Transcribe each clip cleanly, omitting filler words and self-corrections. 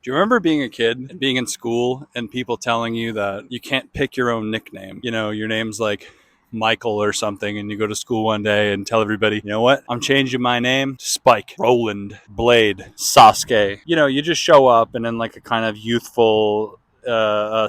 Do you remember being a kid and being in school and people telling you that you can't pick your own nickname? You know, your name's like Michael or something, and you go to school one day and tell everybody, you know what? I'm changing my name to Spike, Roland, Blade, Sasuke. You know, you just show up and in like a kind of youthful,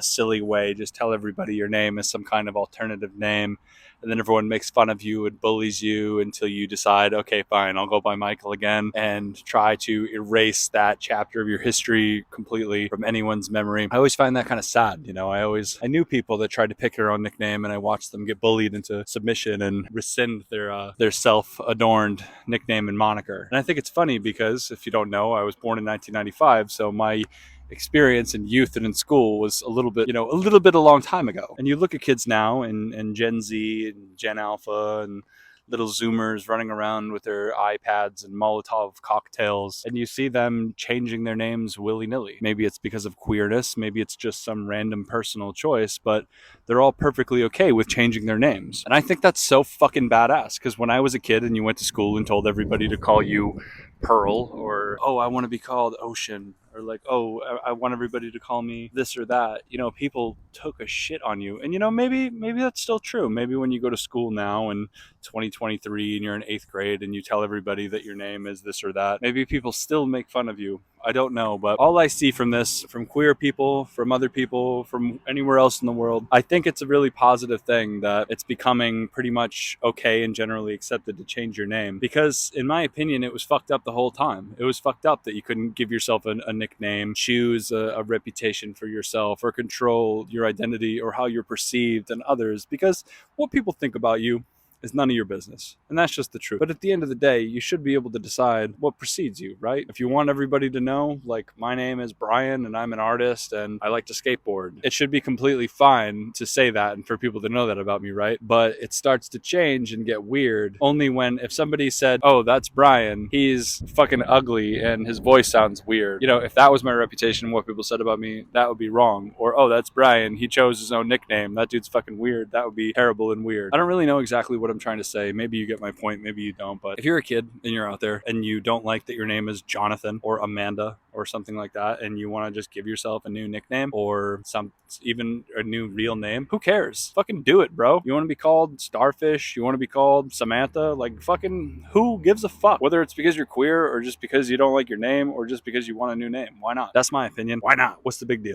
silly way, just tell everybody your name is some kind of alternative name, and then everyone makes fun of you and bullies you until you decide, okay, fine, I'll go by Michael again, and try to erase that chapter of your history completely from anyone's memory. I always find that kind of sad. You know, I knew people that tried to pick their own nickname, and I watched them get bullied into submission and rescind their self-adorned nickname and moniker. And I think it's funny because if you don't know, I was born in 1995, so my experience in youth and in school was a little bit, a long time ago. And you look at kids now and Gen Z and Gen Alpha and little Zoomers running around with their iPads and Molotov cocktails, and you see them changing their names willy nilly. Maybe it's because of queerness, maybe it's just some random personal choice, but they're all perfectly okay with changing their names. And I think that's so fucking badass because when I was a kid and you went to school and told everybody to call you Pearl, or oh, I want to be called Ocean, or like, oh, I want everybody to call me this or that. You know, people took a shit on you, and maybe that's still true. Maybe when you go to school now in 2023 and you're in eighth grade and you tell everybody that your name is this or that, maybe people still make fun of you. I don't know, but all I see from this, from queer people, from other people, from anywhere else in the world, I think it's a really positive thing that it's becoming pretty much okay and generally accepted to change your name. Because, in my opinion, it was fucked up the whole time. It was fucked up that you couldn't give yourself a nickname, choose a reputation for yourself, or control your identity or how you're perceived and others. Because what people think about you is none of your business. And that's just the truth. But at the end of the day, you should be able to decide what precedes you, right? If you want everybody to know, like, my name is Brian and I'm an artist and I like to skateboard, it should be completely fine to say that and for people to know that about me, right? But it starts to change and get weird only when, if somebody said, oh, that's Brian, he's fucking ugly and his voice sounds weird. You know, if that was my reputation, what people said about me, that would be wrong. Or, oh, that's Brian, he chose his own nickname, that dude's fucking weird. That would be terrible and weird. I don't really know exactly what I'm trying to say. Maybe you get my point, maybe you don't. But if you're a kid and you're out there and you don't like that your name is Jonathan or Amanda or something like that, and you want to just give yourself a new nickname or even a new real name, who cares? Fucking do it, bro. You want to be called Starfish? You want to be called Samantha? Like, fucking who gives a fuck? Whether it's because you're queer or just because you don't like your name or just because you want a new name. Why not? That's my opinion. Why not? What's the big deal?